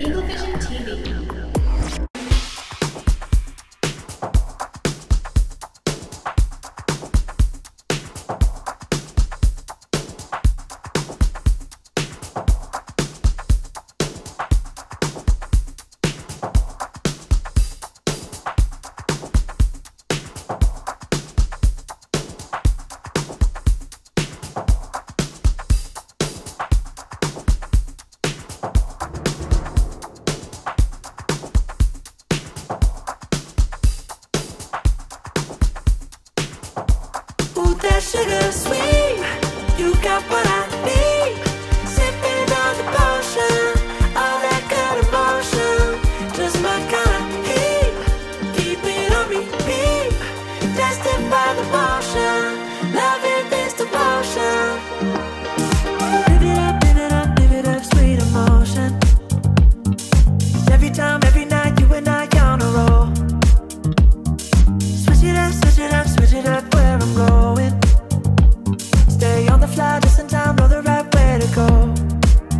Eagle Vision TV. That sugar sweet, you got what I need. Sipping on the potion, all that good emotion, just my kind of heat. Keep it on repeat, tested by the motion, loving this devotion. Live it up, live it up, live it up, sweet emotion. Every time, every night, you and I on a roll. Switch it up, switch it up, switch it up where I'm going. Stay on the fly just in time, know the right way to go.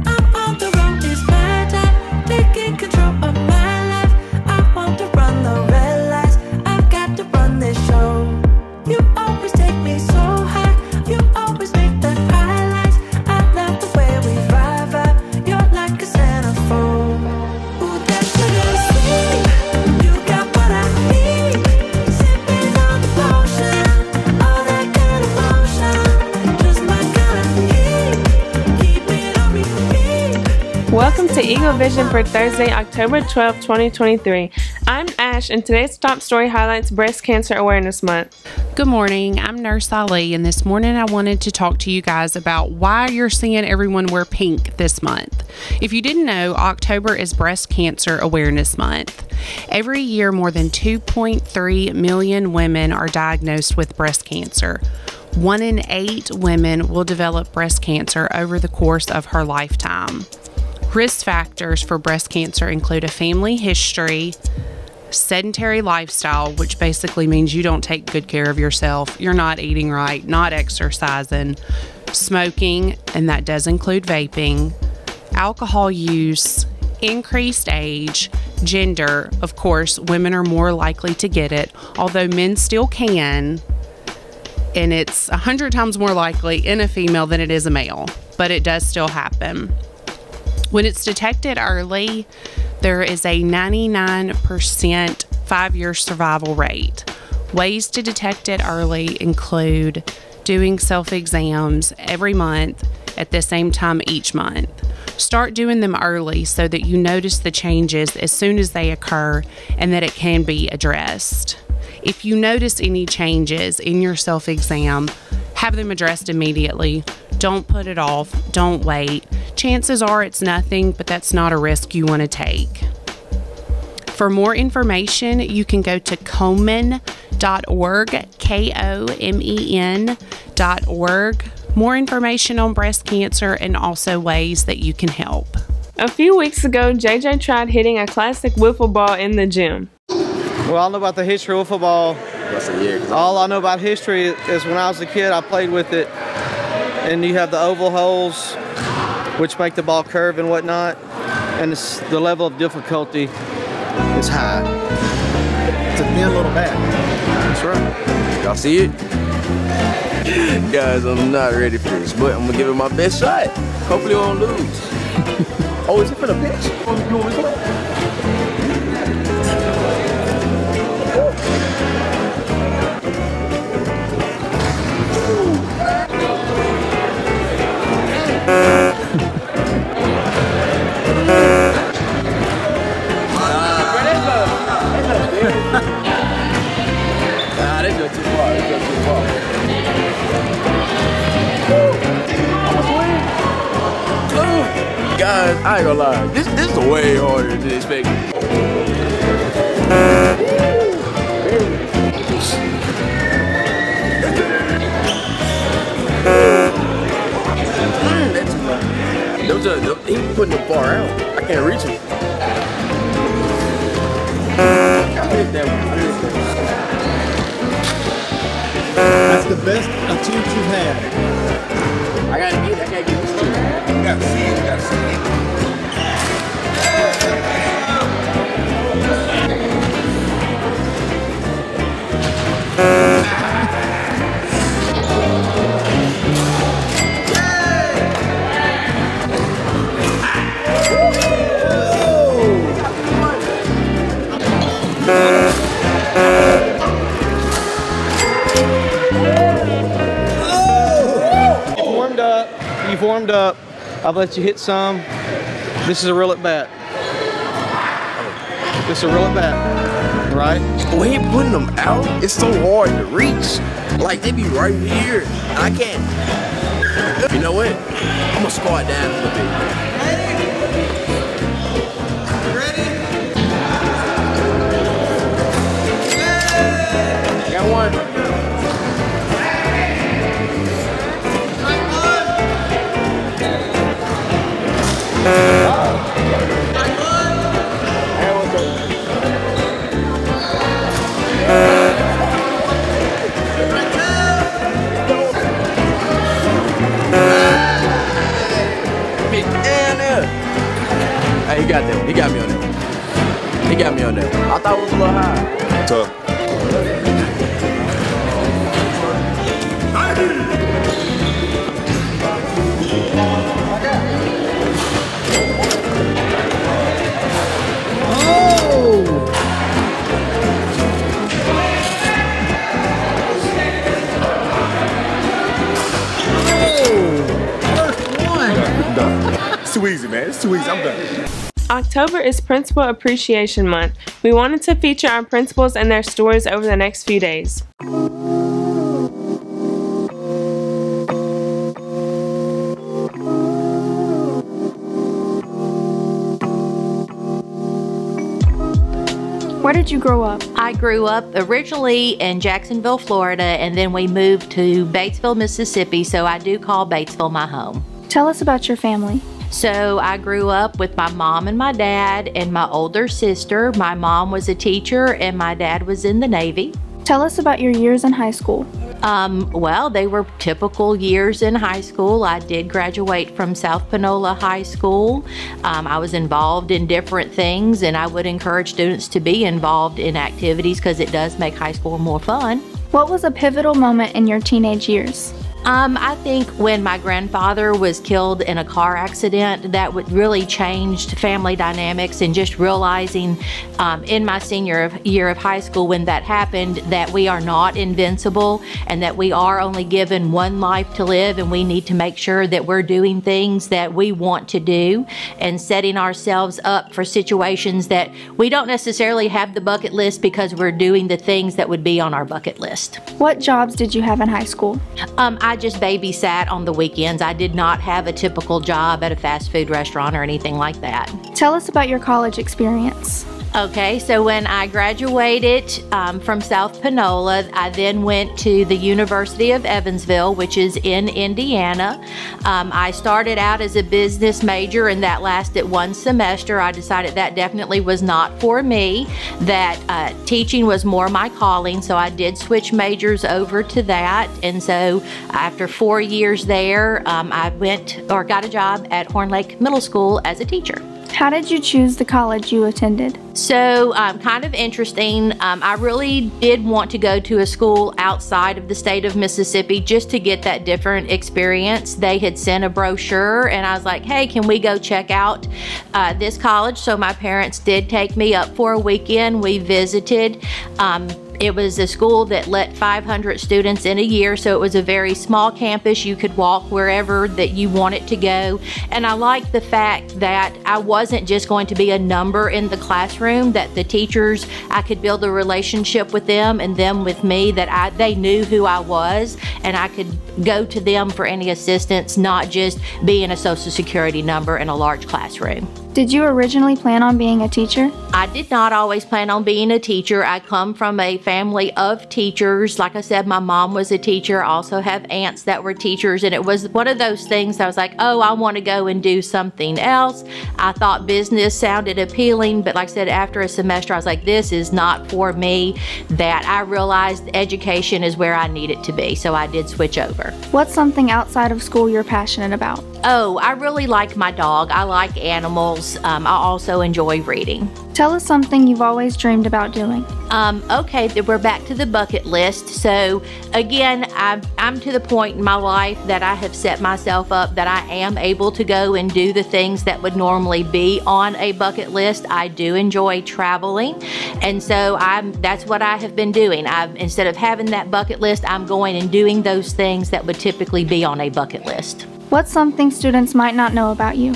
I'm on the road, it's my time, taking control of my life. I want to run the red lights, I've got to run this show. You always take me so high, you always make the highlights. I love the way we vibe, you're like a centerfold. Ooh, that sugar sweet, you got what I need. Sipping on the potion, all that good emotion, just my kind of heat. Keep it on repeat. Welcome to Eagle Vision for Thursday, October 12, 2023. I'm Ash, and today's top story highlights Breast Cancer Awareness Month. Good morning, I'm Nurse Ali, and this morning I wanted to talk to you guys about why you're seeing everyone wear pink this month. If you didn't know, October is Breast Cancer Awareness Month. Every year, more than 2.3 million women are diagnosed with breast cancer. 1 in 8 women will develop breast cancer over the course of her lifetime. Risk factors for breast cancer include a family history, sedentary lifestyle, which basically means you don't take good care of yourself, you're not eating right, not exercising, smoking, and that does include vaping, alcohol use, increased age, gender. Of course, women are more likely to get it, although men still can, and it's 100 times more likely in a female than it is a male, but it does still happen. When it's detected early, there is a 99% 5-year survival rate. Ways to detect it early include doing self-exams every month at the same time each month. Start doing them early so that you notice the changes as soon as they occur and that it can be addressed. If you notice any changes in your self-exam, have them addressed immediately. Don't put it off. Don't wait. Chances are it's nothing, but that's not a risk you want to take. For more information, you can go to komen.org, KOMEN.org. More information on breast cancer and also ways that you can help. A few weeks ago, JJ tried hitting a classic wiffle ball in the gym. Well, I don't know about the history of football. That's a year. All I know about history is when I was a kid, I played with it. And you have the oval holes, which make the ball curve and whatnot. And the level of difficulty is high. It's a thin little bat. That's right. Y'all see it? Guys, I'm not ready for this, but I'm gonna give it my best shot. Hopefully I won't lose. Oh, is it for the pitch? You want me to play? Guys, I ain't gonna lie. This is way harder than expected. He putting the bar out. I can't reach him. That's the best attempt you've had. I I gotta get this too. You gotta see it, you gotta see it. You've warmed up. I've let you hit some. This is a real at bat. This is a real at bat, right? We ain't putting them out. It's so hard to reach. Like they be right here. I can't. You know what? I'm gonna squat down a little bit. Got one. Hey, he got that one. He got me on that one. He got me on that one. I thought it was a little high. Tough. It's too easy, man. It's too easy. I'm done. October is Principal Appreciation Month. We wanted to feature our principals and their stories over the next few days. Where did you grow up? I grew up originally in Jacksonville, Florida, and then we moved to Batesville, Mississippi, so I do call Batesville my home. Tell us about your family. So I grew up with my mom and my dad and my older sister. My mom was a teacher and my dad was in the Navy. Tell us about your years in high school. Well, they were typical years in high school. I did graduate from South Panola High School. I was involved in different things, and I would encourage students to be involved in activities because it does make high school more fun. What was a pivotal moment in your teenage years? I think when my grandfather was killed in a car accident, that would really changed family dynamics, and just realizing in my senior year of high school when that happened that we are not invincible and that we are only given one life to live, and we need to make sure that we're doing things that we want to do and setting ourselves up for situations that we don't necessarily have the bucket list because we're doing the things that would be on our bucket list. What jobs did you have in high school? I just babysat on the weekends. I did not have a typical job at a fast food restaurant or anything like that. Tell us about your college experience. Okay, so when I graduated from South Panola, I then went to the University of Evansville, which is in Indiana. I started out as a business major, and that lasted one semester. I decided that definitely was not for me, that teaching was more my calling, so I did switch majors over to that. And so after 4 years there, I got a job at Horn Lake Middle School as a teacher. How did you choose the college you attended? So kind of interesting. I really did want to go to a school outside of the state of Mississippi just to get that different experience. They had sent a brochure and I was like, hey, can we go check out this college? So my parents did take me up for a weekend. We visited. It was a school that let 500 students in a year, so it was a very small campus. You could walk wherever that you wanted to go. And I liked the fact that I wasn't just going to be a number in the classroom, that the teachers, I could build a relationship with them and them with me, that they knew who I was and I could go to them for any assistance, not just being a Social Security number in a large classroom. Did you originally plan on being a teacher? I did not always plan on being a teacher. I come from a family of teachers. Like I said, my mom was a teacher. I also have aunts that were teachers, and it was one of those things I was like, oh, I want to go and do something else. I thought business sounded appealing, but like I said, after a semester, I was like, this is not for me. That I realized education is where I need it to be, so I did switch over. What's something outside of school you're passionate about? Oh, I really like my dog. I like animals. I also enjoy reading. Tell us something you've always dreamed about doing. Okay, we're back to the bucket list. So again, I'm to the point in my life that I have set myself up that I am able to go and do the things that would normally be on a bucket list. I do enjoy traveling, and so that's what I have been doing. Instead of having that bucket list, I'm going and doing those things that would typically be on a bucket list. What's something students might not know about you?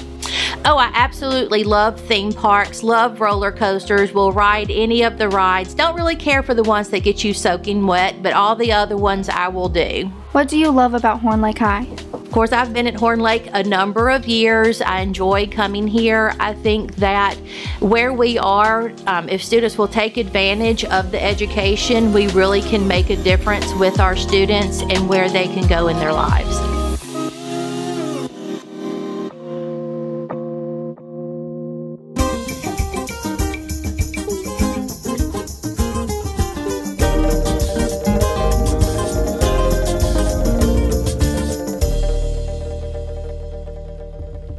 Oh, I absolutely love theme parks, love roller coasters, will ride any of the rides. Don't really care for the ones that get you soaking wet, but all the other ones I will do. What do you love about Horn Lake High? Of course, I've been at Horn Lake a number of years. I enjoy coming here. I think that where we are, if students will take advantage of the education, we really can make a difference with our students and where they can go in their lives.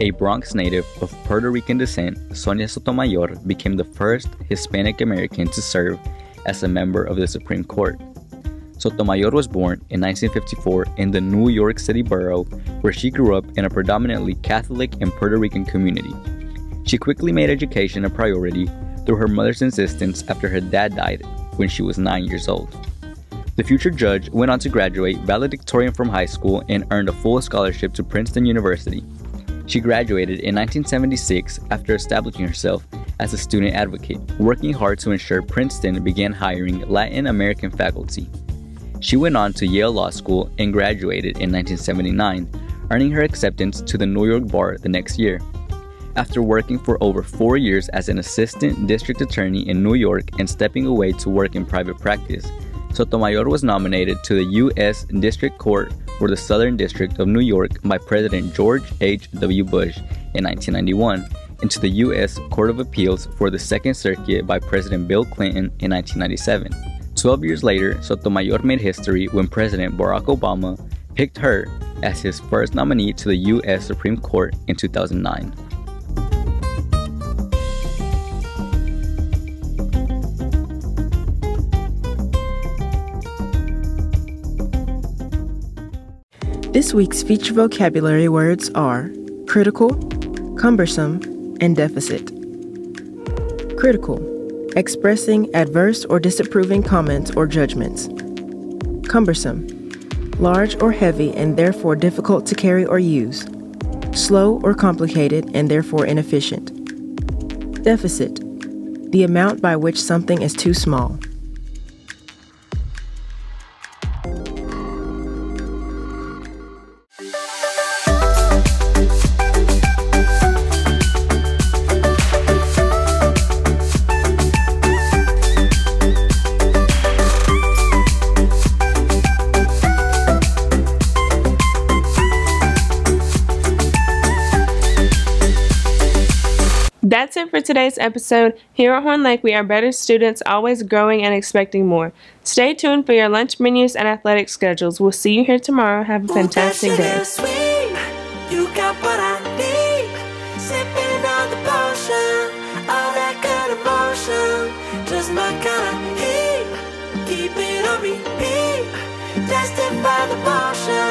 A Bronx native of Puerto Rican descent, Sonia Sotomayor became the first Hispanic American to serve as a member of the Supreme Court. Sotomayor was born in 1954 in the New York City borough, where she grew up in a predominantly Catholic and Puerto Rican community. She quickly made education a priority through her mother's insistence after her dad died when she was 9 years old. The future judge went on to graduate valedictorian from high school and earned a full scholarship to Princeton University. She graduated in 1976 after establishing herself as a student advocate, working hard to ensure Princeton began hiring Latin American faculty. She went on to Yale Law School and graduated in 1979, earning her acceptance to the New York bar the next year. After working for over 4 years as an assistant district attorney in New York and stepping away to work in private practice, Sotomayor was nominated to the U.S. District Court for the Southern District of New York by President George H.W. Bush in 1991, and to the U.S. Court of Appeals for the Second Circuit by President Bill Clinton in 1997. 12 years later, Sotomayor made history when President Barack Obama picked her as his first nominee to the U.S. Supreme Court in 2009. This week's feature vocabulary words are critical, cumbersome, and deficit. Critical, expressing adverse or disapproving comments or judgments. Cumbersome, large or heavy and therefore difficult to carry or use. Slow or complicated and therefore inefficient. Deficit, the amount by which something is too small. That's it for today's episode. Here at Horn Lake, we are better students, always growing and expecting more. Stay tuned for your lunch menus and athletic schedules. We'll see you here tomorrow. Have a fantastic day. You got what I need. Sipping on the potion, all that good emotion, just my kind of heat. Keep it on repeat. Tested by the motion.